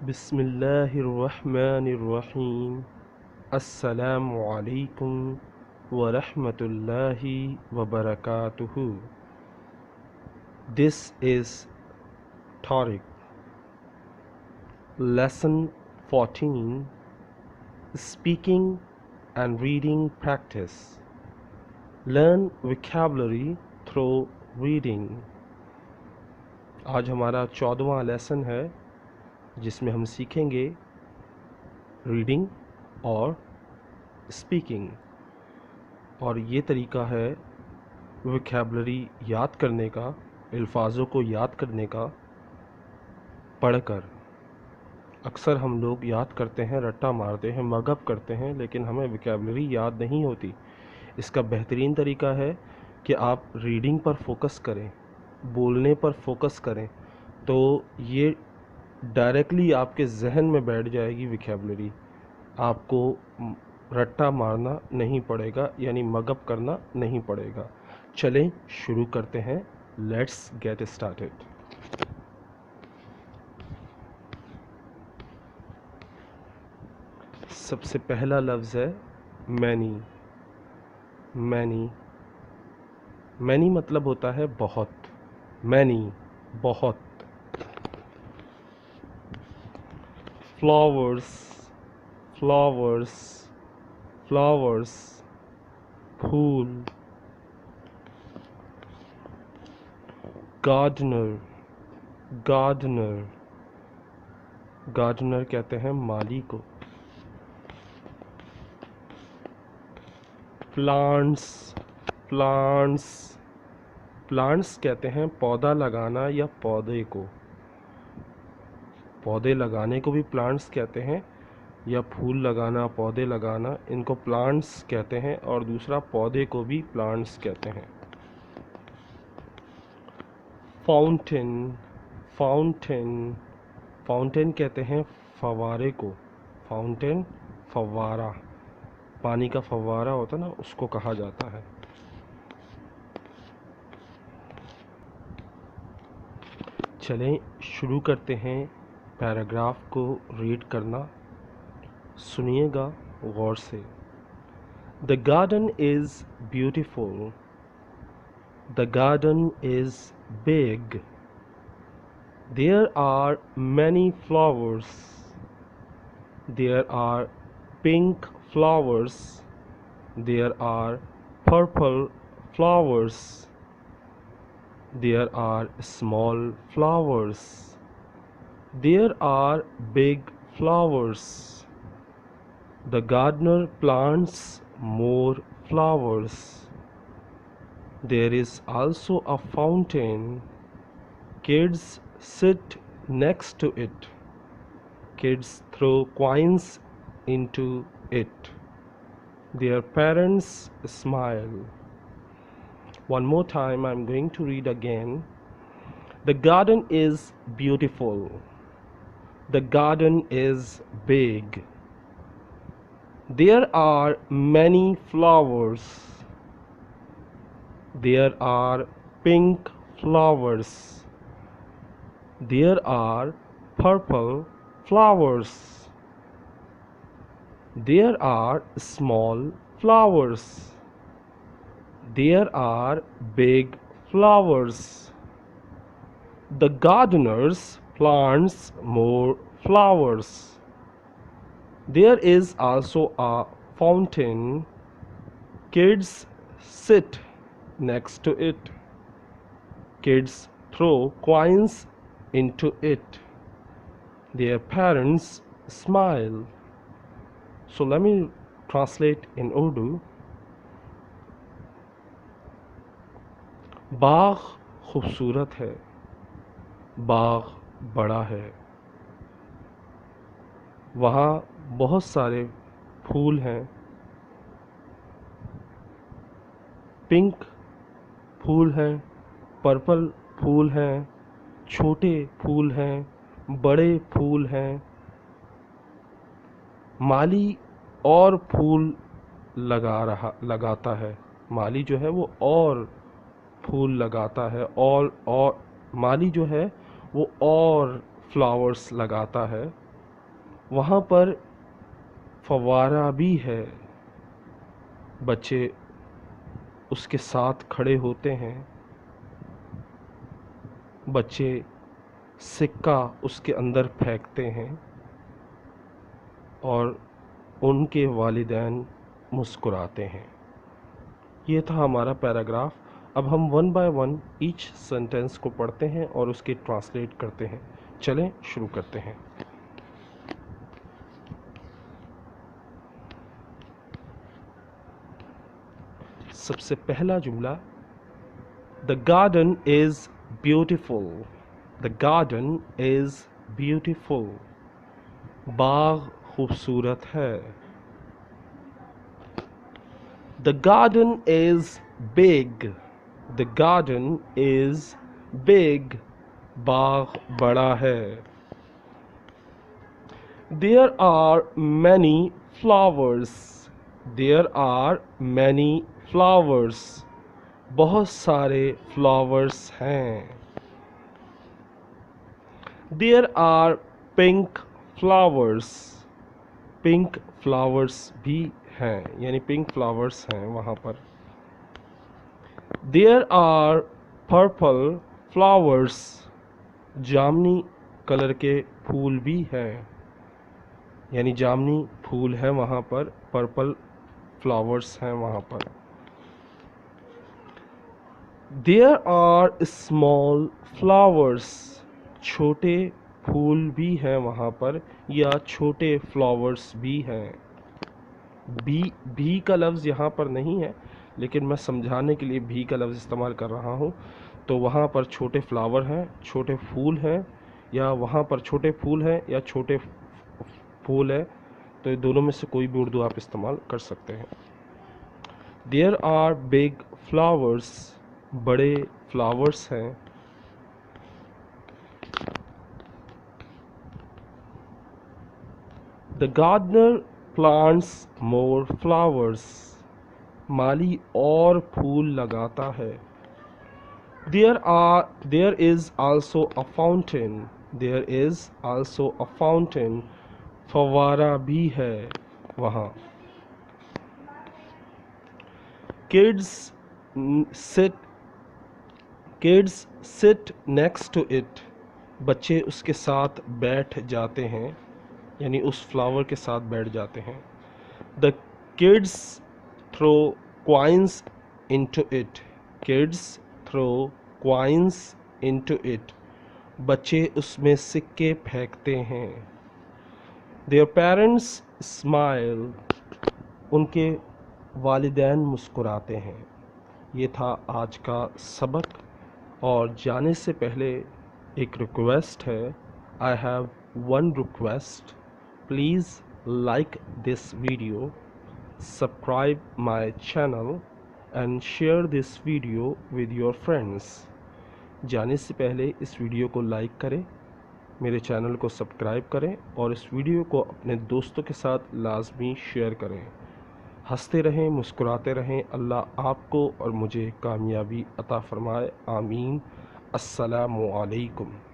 بسم اللہ الرحمن الرحیم. السلام علیکم ورحمۃ اللہ وبرکاتہ. This is Tariq. Lesson 14. Speaking and Reading Practice. Learn vocabulary through reading. آج ہمارا 14واں لیسن ہے جس میں ہم سیکھیں گے ریڈنگ اور اسپیکنگ، اور یہ طریقہ ہے ویکیبلری یاد کرنے کا، الفاظوں کو یاد کرنے کا پڑھ کر. اکثر ہم لوگ یاد کرتے ہیں، رٹا مارتے ہیں، مگ اپ کرتے ہیں، لیکن ہمیں ویکیبلری یاد نہیں ہوتی. اس کا بہترین طریقہ ہے کہ آپ ریڈنگ پر فوکس کریں، بولنے پر فوکس کریں، تو یہ ڈائریکٹلی آپ کے ذہن میں بیٹھ جائے گی ویکیبلری. آپ کو رٹا مارنا نہیں پڑے گا، یعنی مگ اپ کرنا نہیں پڑے گا. چلیں شروع کرتے ہیں. Let's get started. سب سے پہلا لفظ ہے مینی. مینی مینی مطلب ہوتا ہے بہت. مینی بہت. فلاورس فلاورس فلاورس پھول. گارڈنر گارڈنر گارڈنر کہتے ہیں مالی کو. پلانٹس پلانٹس پلانٹس کہتے ہیں پودا لگانا یا پودے کو. پودے لگانے کو بھی پلانٹس کہتے ہیں، یا پھول لگانا، پودے لگانا، ان کو پلانٹس کہتے ہیں، اور دوسرا پودے کو بھی پلانٹس کہتے ہیں. فاؤنٹین فاؤنٹین فاؤنٹین کہتے ہیں فوارے کو. فاؤنٹین فوارہ، پانی کا فوارہ ہوتا نا، اس کو کہا جاتا ہے. چلیں شروع کرتے ہیں پیراگراف کو ریڈ کرنا. سنیے گا غور سے. The garden is beautiful. The garden is big. There are many flowers. There are pink flowers. There are purple flowers. There are small flowers. There are big flowers. The gardener plants more flowers. There is also a fountain. Kids sit next to it. Kids throw coins into it. Their parents smile. One more time, I'm going to read again. The garden is beautiful. The garden is big. There are many flowers. There are pink flowers. There are purple flowers. There are small flowers. There are big flowers. The gardeners plants more flowers. There is also a fountain. Kids sit next to it. Kids throw coins into it. Their parents smile. So let me translate in Urdu. باغ خوبصورت ہے، باغ بڑا ہے، وہاں بہت سارے پھول ہیں. Pink پھول ہیں، پرپل پھول ہیں، چھوٹے پھول ہیں، بڑے پھول ہیں. مالی اور پھول لگاتا ہے. مالی جو ہے وہ اور پھول لگاتا ہے، اور مالی جو ہے وہ اور فلاورز لگاتا ہے. وہاں پر فوارہ بھی ہے، بچے اس کے ساتھ کھڑے ہوتے ہیں، بچے سکہ اس کے اندر پھینکتے ہیں اور ان کے والدین مسکراتے ہیں۔ یہ تھا ہمارا پیراگراف۔ اب ہم one by one each sentence کو پڑھتے ہیں اور اس کے ٹرانسلیٹ کرتے ہیں۔ چلیں شروع کرتے ہیں۔ سب سے پہلا جملہ، The garden is beautiful. The garden is beautiful. باغ خوبصورت ہے۔ The garden is big. The garden is big. باغ بڑا ہے۔ There are many flowers. There are many flowers. بہت سارے فلاورز ہیں۔ There are pink flowers. Pink flowers بھی ہیں، یعنی پنک فلاورز ہیں وہاں پر۔ There are purple flowers. جامنی کلر کے پھول بھی ہیں، یعنی جامنی پھول ہیں وہاں پر، پرپل فلاورز ہیں وہاں پر۔ There are small flowers. چھوٹے پھول بھی ہیں وہاں پر، یا چھوٹے فلاورز بھی ہیں۔ بھی کا لفظ یہاں پر نہیں ہے، لیکن میں سمجھانے کے لیے بھی کا لفظ استعمال کر رہا ہوں۔ تو وہاں پر چھوٹے فلاور ہیں، چھوٹے پھول ہیں، یا وہاں پر چھوٹے پھول ہیں یا چھوٹے پھول ہے، تو یہ دونوں میں سے کوئی بھی اردو آپ استعمال کر سکتے ہیں۔ There are big flowers. بڑے فلاورز ہیں۔ The gardener plants more flowers. مالی اور پھول لگاتا ہے۔ There is also a fountain. There is also a fountain. فوارہ بھی ہے وہاں۔ Kids sit next to it. بچے اس کے ساتھ بیٹھ جاتے ہیں، یعنی اس فلاور کے ساتھ بیٹھ جاتے ہیں۔ The kids throw coins into it. Kids throw coins into it. بچے اس میں سکے پھینکتے ہیں۔ Their parents smile. ان کے والدین مسکراتے ہیں۔ یہ تھا آج کا سبق، اور جانے سے پہلے ایک ریکویسٹ ہے۔ I have one request. Please like this video, subscribe my channel and share this video with your friends. جانے سے پہلے اس ویڈیو کو لائک کریں، میرے چینل کو سبسکرائب کریں، اور اس ویڈیو کو اپنے دوستوں کے ساتھ لازمی شیئر کریں۔ ہنستے رہیں، مسکراتے رہیں۔ اللہ آپ کو اور مجھے کامیابی عطا فرمائے، آمین۔ السلام علیکم۔